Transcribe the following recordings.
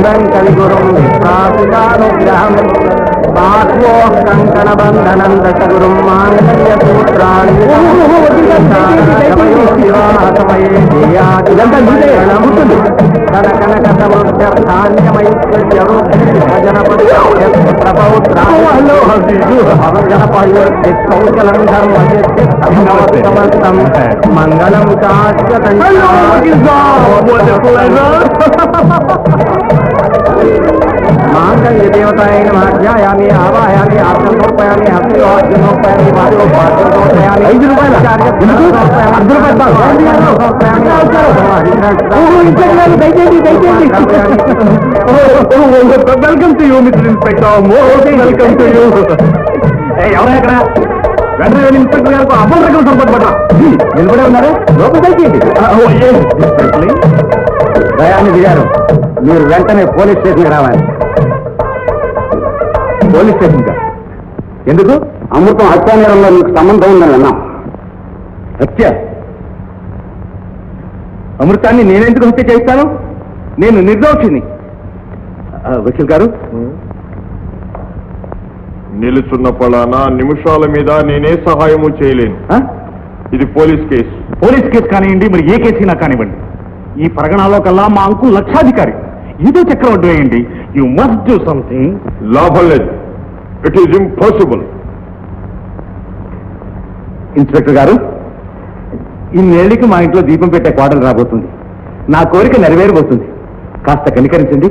कविगुरुं विप्रासितानुग्रहं बाह्वो कंकणबन्धनं दशगुरुं माङ्गल्यसूत्राणि विवाहसमये मंगलम मांगल्य देवताय नमः ध्यायामि आवाहयामि आत्मसमर्पयामि हस्तिवाद्यमोपयामि वाद्योपयामि 5 రూపాయలు welcome to you mister inspector welcome to you ఎవరు ఎక్కడ వెంటనే ఇన్స్పెక్టర్ గారికి అబ్బల్ రకం సంపద నిలబడే ఉన్నారు లోపల దయచేయండి దయానిధి గారు మీరు వెంటనే పోలీస్ స్టేషన్కి రావాలి. పోలీస్ స్టేషన్ కా ఎందుకు? అమృతం హత్యానేరంలో మీకు సంబంధం ఉందని అన్నాం. హత్య? అమృతాన్ని నేనెందుకు హత్య చేస్తాను? నేను నిర్దోషిని. వకీల్ గారు, నిలుచున్న పలానా నిమిషాల మీద నేనే సహాయము చేయలేను. ఇది పోలీస్ కేసు. పోలీస్ కేసు కానివ్వండి, మరి ఏ కేసైనా కానివ్వండి, ఈ పరగణాలో కల్లా మా అంకుల్ లక్షాధికారి. ఏదో చక్రం అడ్డు వేయండి. You must do something. లాభం లేదు. It is impossible. ఇన్స్పెక్టర్ గారు, ఇన్నేళ్లకి మా ఇంట్లో దీపం పెట్టే కోడలు రాబోతుంది. నా కోరిక నెరవేరబోతుంది. కాస్త కనికరించండి.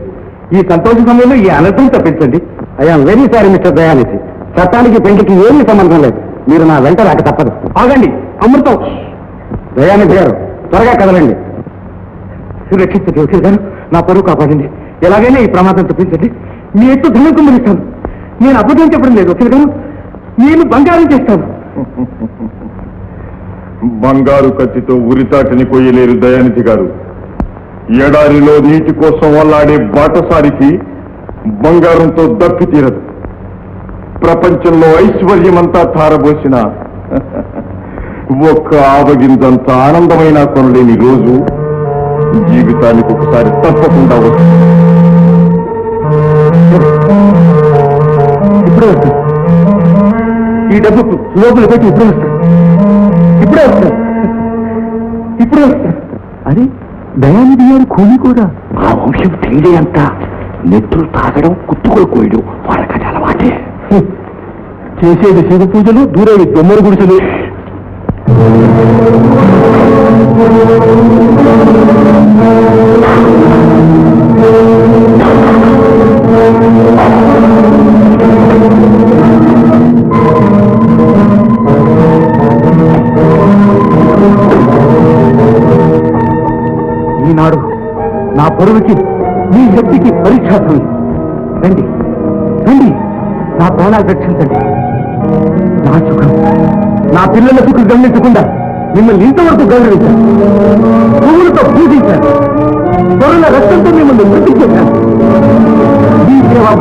ఈ సంతోష సమయంలో ఈ అనర్థం తప్పించండి. ఐఎమ్ వెరీ సారీ మిస్టర్ దయానిధి. చట్టానికి పెంటికి ఏమీ సంబంధం లేదు. మీరు నా వెంట రాక తప్పదు. ఆగండి. అమృతం. దయానిధి గారు, త్వరగా కదలండి. రక్షించండి వకీల్ గారు, నా పరువు కాపాడండి. ఎలాగైనా ఈ ప్రమాదం తప్పించండి. మీ ఎత్తు ధనం కుమ్మరిస్తాను. నేను అబద్ధం చెప్పడం లేదు వకీల్ గారు. నేను బంగారం చేస్తాను. బంగారు కత్తితో ఉరితాటిని కొయ్యలేరు దయానిధి గారు. ఎడారిలో నీటి కోసం వల్లాడే బాటసారికి బంగారంతో దక్కి తీరదు. ప్రపంచంలో ఐశ్వర్యమంతా ధారబోసిన ఒక్క ఆవగింజంత ఆనందమైన కొనలేని రోజు జీవితానికి ఒకసారి తప్పకుండా వస్తుంది. ఇప్పుడే వస్తుంది. ఈ డబ్బు లోపల పెట్టి ఇప్పుడే వస్తాను. ఇప్పుడే వస్తాను. ఇప్పుడే వస్తాను. అరే, దయానిధి గారు కూలి కూడా. ఆ వంశం తిండి అంతా నెత్తులు తాగడం, కుత్తుకులు కోయడం వాళ్ళకి అలవాటే. చేసేది శివ పూజలు, దూరేది దొమ్మరు గుడిసెలు. ఈనాడు నా పరువుకి, మీ శక్తికి పరీక్షార్థం. రండి రండి, నా ప్రాణాలు రక్షించండి. నా సుఖం, నా పిల్లల సుఖం గమనించకుండా మిమ్మల్ని ఇంతవరకు గౌరవించాను. పువ్వులతో పూజించాను. త్వరల రక్తంతో మిమ్మల్ని మృతి చేశాను. ఈ సేవా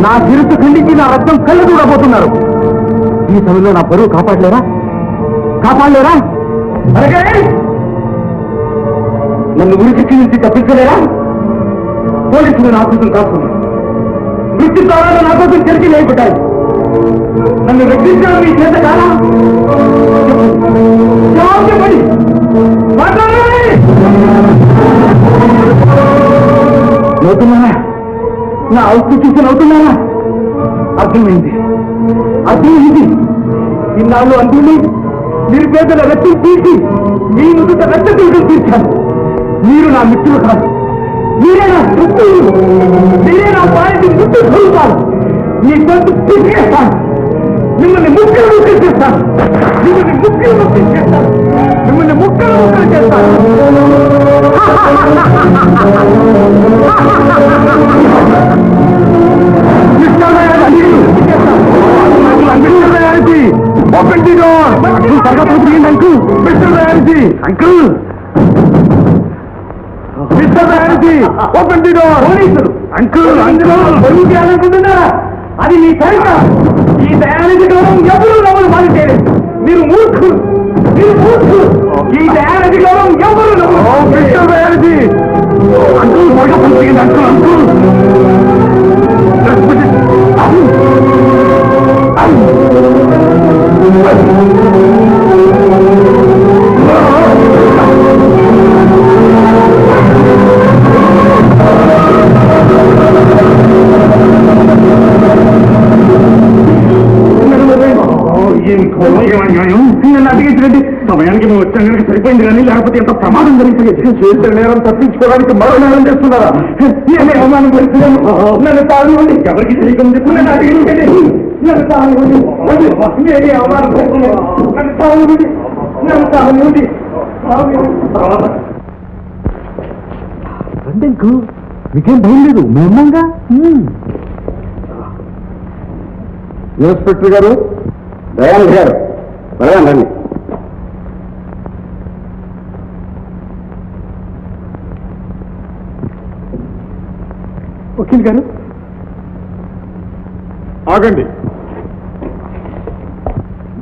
నా శిరస్సు ఖండించి నా రక్తం కళ్ళు చూడబోతున్నారు. ఈ సమయంలో నా పరువు కాపాడలేరా? కాపాడలేరా? నన్ను ఉరిశిక్ష నుంచి తప్పించలేరా? పోలీసులు నా కోసం కాస్తున్నారు. మృత్యు ద్వారా నా కోసం చర్చ లేకుంటాయి. నన్ను రక్షించడం మీ చేత కాదా? జవాబు చెప్పండి. నవ్వుతున్నారా? నా అవుతూ చూసి నవ్వుతున్నారా? అర్థమైంది, అర్థమైంది. ఇన్నాళ్ళు అందుని నిరుపేదల రక్తం తీసి మీ నుదుట రక్త తీర్థం తీర్చాను. మీరు నా మిత్రులు కాదు. మీరే నా శత్రువులు. మీరే నా పాయింట్ గుర్తు చదువుతాను. మీ గొంతు తీసేస్తాను. మిమ్మల్ని ముక్కలు ముక్కలు చేస్తాను. మిమ్మల్ని ముక్కలు ముక్కలు చేస్తాను. మిమ్మల్ని ముక్కలు ముక్కలు చేస్తాను. Open the door. Uncle, mister Dayanidhi, uncle, mister Dayanidhi, open the door. పోలీసులు. అంకుల్, అంకుల్, బరువు చేయాలనుకుంటున్నారా? అది మీ సరిత. ఈ దయానిధి గౌరవం ఎవరు మాది చేయలేదు. మీరు మూర్ఖులు, మీరు మూర్ఖులు. ఈ దయానిధి గౌరవం ఎవరు మిస్టర్ దయానిధి, అంకుల్ త్వరగా పంపించండి అంకుల్ నన్ను అడిగించండి సమయానికి మేము వచ్చాం కనుక సరిపోయింది కానీ లేకపోతే ఎంత ప్రమాదం జరిగిపోయింది చేసిన నేరం తప్పించుకోవడానికి మరో నేరం చేస్తున్నారా నేనే అవమానం పెడుతున్నాను నన్ను తాగండి ఎవరికి తెలియకుండా నన్ను అడిగించండి నన్ను తాగండి నేనే అవమానం పెడుతున్నాను నన్ను తాగండి నన్ను తాగండి రండికు మీకేం భయం లేదు మేమంగా ఇన్స్పెక్టర్ గారు దయానంద్ గారు త్వరగా రండి వకీల్ గారు ఆగండి.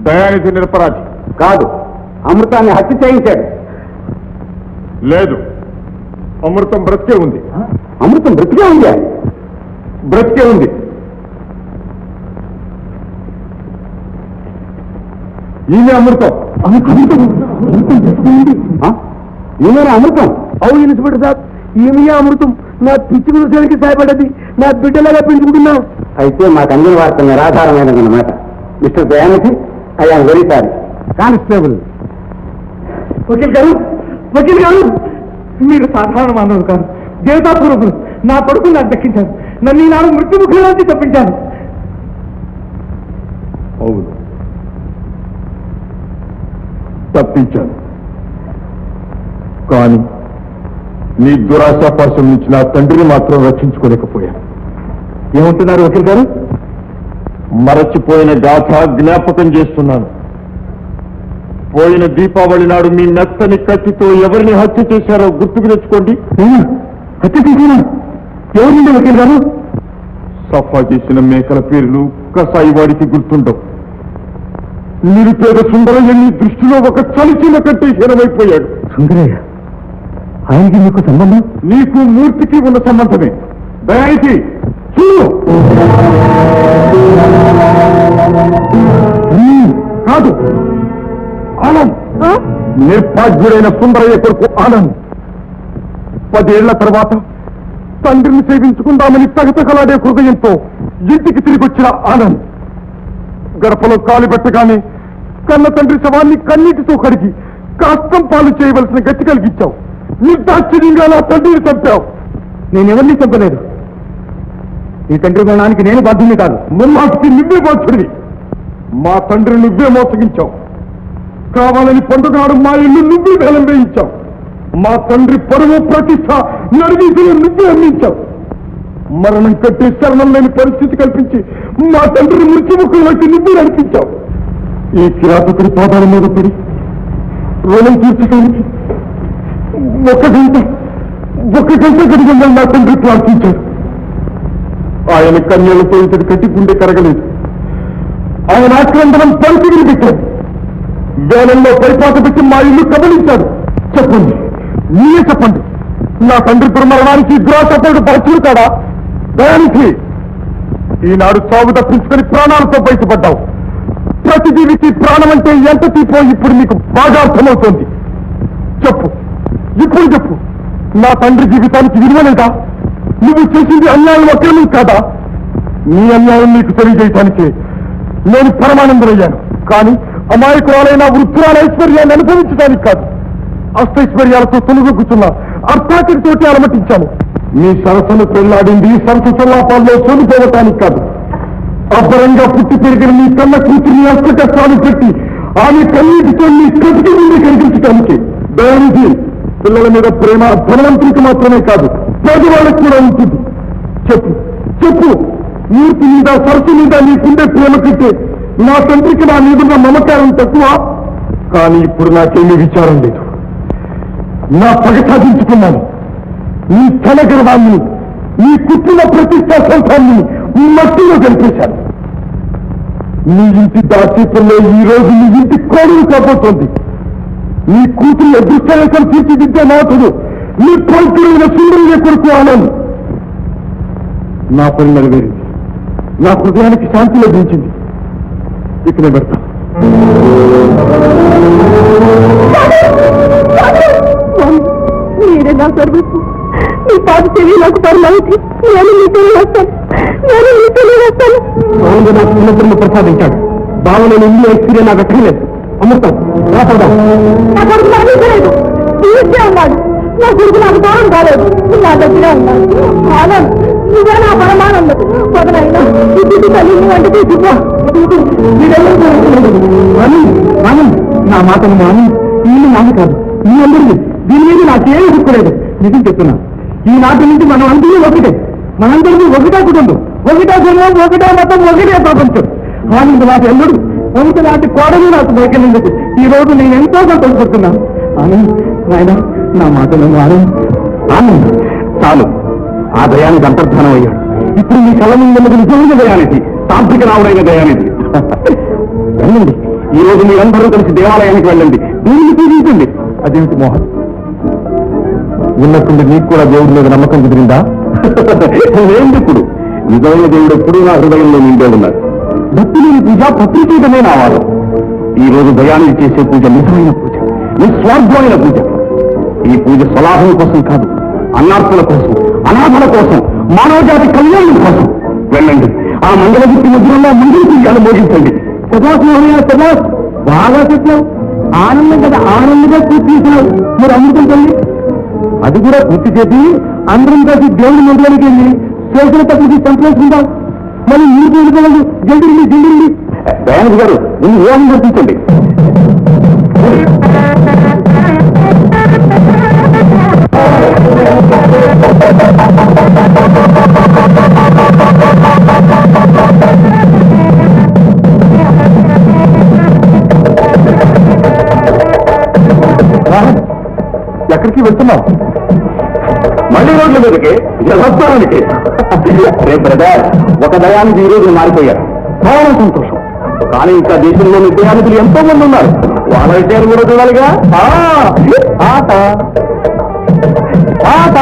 దయానిధి నిరపరాధి కాదు అమృతాన్ని హత్య చేయించాడు. లేదు, అమృతం బ్రతికే ఉంది. అమృతం బ్రతికే ఉందా? బ్రతికే ఉంది. ఈయన అమృతం. ఈయన అమృతం? అవును ఇన్స్పెక్టర్ సార్, ఈమె అమృతం. నా పిచ్చి విషయానికి సహాయపడ్డది. నా బిడ్డలాగా పెంచుకుంటున్నాం. అయితే మాకు అందిన వార్త నిరాధారమైనదన్నమాట. Mister Dayanidhi, I am very sorry. Constable. వకీల్ గారు మీరు సాధారణ మానవులు కాదు, దేవతాపూర్వకులు. నా కొడుకు నాకు దక్కించారు. నన్ను ఈనాడు మృత్యుముఖం నుంచి తప్పించాను. అవును, తప్పించాను. కానీ నీ దురాశాపాసం నుంచి నా తండ్రిని మాత్రం రక్షించుకోలేకపోయాను. ఏమంటున్నారు వకీల్ గారు? మరచిపోయిన గాథ జ్ఞాపకం చేస్తున్నాను. పోయిన దీపావళి నాడు మీ నత్తని కత్తితో ఎవరిని హత్య చేశారో గుర్తుకు తెచ్చుకోండి. హత్య చేసినా ఎవరింది వకీల్ గారు? సఫా చేసిన మేకల పేర్లు కసాయి వాడికి గుర్తుండవు. నిరుపేద సుందరయ్య నీ దృష్టిలో ఒక చలిచిన కంటే హీనమైపోయాడు. సుందరయ్య, ఆయనకి మీకు సంబంధం? నీకు మూర్తికి ఉన్న సంబంధమే. దయానికి కాదు, ఆనంద్. నిర్భాగ్యుడైన సుందరయ్య కొడుకు ఆనంద్ 10 ఏళ్ల తర్వాత తండ్రిని సేవించుకుందామని తగతగలాడే హృదయంతో ఇంటికి తిరిగి వచ్చిన ఆనంద్ గడపలో కాలు పెట్టగానే కన్న తండ్రి శవాన్ని కన్నీటితో కడిగి కాస్తం పాలు చేయవలసిన గట్టి కలిగించావు. నిర్దాక్షిణ్యంగా నా తండ్రిని చంపావు. నేనెవరిని చంపలేదు. ఈ తండ్రి మరణానికి నేను బాధ్యుని కాదు. ముమ్మాటికి నువ్వే బాధ్యుడివి. మా తండ్రిని నువ్వే మోసగించావు. కావాలని పండుగ నాడు మా ఇల్లు నువ్వే వేలం వేయించావు. మా తండ్రి పరువు ప్రతిష్ట నడివీధిలో నువ్వే అందించావు. మరణం కట్టే శరణం లేని పరిస్థితి కల్పించి మా తండ్రిని మృత్యుముఖంలోకి నువ్వే నడిపించావు. ఈ కిరాతకుడి పాదాల మీద పడి రుణం తీర్చడానికి ఒక గంట గడిగంగా నా తండ్రి ప్రార్థించాడు. ఆయన కన్యలతో ఇతడి కట్టి గుండె కరగలేదు. ఆయన ఆక్రందనం పరిస్థితిని పెట్టాడు. వేలంలో పరిపాట పెట్టి మా ఇల్లు కబలించాడు. చెప్పండి, మీరే చెప్పండి, నా తండ్రి దుర్మరణానికి దురాశపడు బాధ్యుడు కాడా? దయానికి ఈనాడు చావు తప్పించుకొని ప్రాణాలతో బయటపడ్డావు. ప్రతి జీవికి ప్రాణం అంటే ఎంత తీపో ఇప్పుడు నీకు బాగా అర్థమవుతోంది. చెప్పు, ఇప్పుడు చెప్పు, నా తండ్రి జీవితానికి విలువ లేదా? నువ్వు చేసింది అన్యాయం ఒకేమీ కాదా? నీ అన్యాయం నీకు తెలియజేయటానికే నేను పరమానందమయ్యాను. కానీ అమాయకురాలైన వృద్ధురాల ఐశ్వర్యాన్ని అనుభవించడానికి కాదు. అష్టైశ్వర్యాలతో తొలుగుతున్న అర్థాకరితోటి అలమటించాను. నీ సరస్సును పెళ్లాడింది సరస్సు సల్లాపాల్లో చనిపోవటానికి కాదు. అబ్బరంగా పుట్టి పెరిగిన నీ కన్న కూతురిని అష్టకష్టాలు పెట్టి ఆమె కన్నీటితో నీ కటికి ముందు కనిపించటానికి. దయానిధి, పిల్లల మీద ప్రేమ ధనవంతునికి మాత్రమే కాదు, పేదవాళ్ళకి కూడా ఉంటుంది. చెప్పు చెప్పు, మూర్తి మీద సరస్సు మీద నీకుండే ప్రేమ కంటే నా తండ్రికి నా మీదున్న మమకారం తక్కువ. కానీ ఇప్పుడు నాకేమీ విచారం లేదు. నా పగ సాధించుకున్నాను. నీ ధన గర్వాన్ని, నీ పుట్టిన ప్రతిష్టా సంతాన్ని మట్టిలో కలిపేశాను. నీ ఇంటి దాచీపుల్లో ఈ రోజు నీ ఇంటి కోడలు కాబోతోంది. నీ కూతురు అదృష్టరేఖలు తీర్చిదిద్దే నాథుడు నీ పవిత్రమైన సుందరయ్య కొడుకు ఆనంద్. నా పని నెరవేరింది, నా హృదయానికి శాంతి లభించింది. ఇకనే పెడతా. మీరే నా సర్వస్వం. మీ పాత చెవి నాకు పరమావతి. నేను మీ తెలియవస్తాను. అవును, నాకు ఉన్నతను ప్రసాదించాడు. బావన ఇల్లు ఎక్స్పీరియా నాకు ఎక్కలేదు. అమృతం రాపడదాం. నా కొడుకు నాకు ఇవ్వలేదు. తీర్చే ఉన్నాడు. నా కొడుకు నాకు దూరం కాలేదు. నా దగ్గరే ఉన్నాడు. ఆనంద్, నువ్వే నా పరమానందం. పొదనైనా ఇంటికి తల్లి వంటి తీసుకో. నా మాటను మాని ఇల్లు నాన్న కాదు, మీ అందరిది. దీని మీద నాకేమీ హుక్కులేదు. నిజం చెప్తున్నా, ఈనాటి నుంచి మనం అందరూ ఒకటే. మనందరికీ ఒకటే కుటుంబం, ఒకటే జన్మం, ఒకటే మతం, ఒకటే ప్రపంచం. ఆనంద్ నాకు ఎల్లడు, ఒకటి నాటి కోడలు నాకు బయకెళ్ళేందుకు ఈ రోజు నేను ఎంతో సంతోషపడుతున్నాను. ఆనంద్ నాయన, నా మాటను ఆనంద్. ఆనంద్ చాలు, ఆ దయానికి అంతర్ధానం అయ్యాడు. ఇప్పుడు మీ కళ్ళ ముందు నిజమైన దయానిధి, తాంత్రిక రావుడైన దయానిధి. వెళ్ళండి, ఈ రోజు మీరందరూ కలిసి దేవాలయానికి వెళ్ళండి, దేవుడిని పూజించండి. అదేమిటి మోహన్, ఉన్నట్టుండి నీకు కూడా దేవుడి మీద నమ్మకం కుదిరిందా? ఇప్పుడు నిజమైన దేవుడు ఎప్పుడూ నా హృదయంలో నిండే ఉన్నాడు. భక్తి లేని పూజ పత్రికేతమే నా వాదం. ఈ రోజు దయానికి చేసే పూజ నిజమైన పూజ, నిస్వార్థమైన పూజ. ఈ పూజ స్వలాభం కోసం కాదు, అన్నార్థుల కోసం, అనాథల కోసం, మానవ జాతి కళ్యాణం కోసం. వెళ్ళండి, ఆ మంగళగుప్తి మధ్యలో మంగళ పూజలు మోగించండి. సభాస్ బాగా చెప్పావు. ఆనందం కదా, ఆనందంగా పూర్తి చేసినావు. మీరు అమృతం తల్లి అది కూడా పూర్తి చేసి అందరం కలిసి దేవుడి మందిరానికి వెళ్ళి చేసిన తప్పుకి సంతోషిందాం. మళ్ళీ మీరు చూసుకోవాలి. జల్దీ జల్దీ దయానంద్ గారు, ముందు వివాహం కల్పించండి. ఎక్కడికి వెళ్తున్నావు? మళ్ళీ రోడ్ల మీదకి, జలస్థానానికి. రే బ్రదర్, ఒక దయానికి ఈ రోజు మారిపోయారు. చాలా సంతోషం. కానీ ఇంకా దేశంలోని దయానికులు ఎంతో మంది ఉన్నారు. వాళ్ళ విషయాలు కూడా చూడాలిగా. ఆట ఆట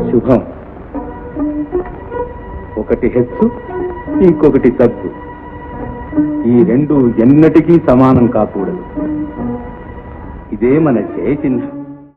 శుభం. ఒకటి హెచ్చు, ఇంకొకటి తగ్గు. ఈ రెండు ఎన్నటికీ సమానం కాకూడదు. ఇదే మన జయ చిహ్నం.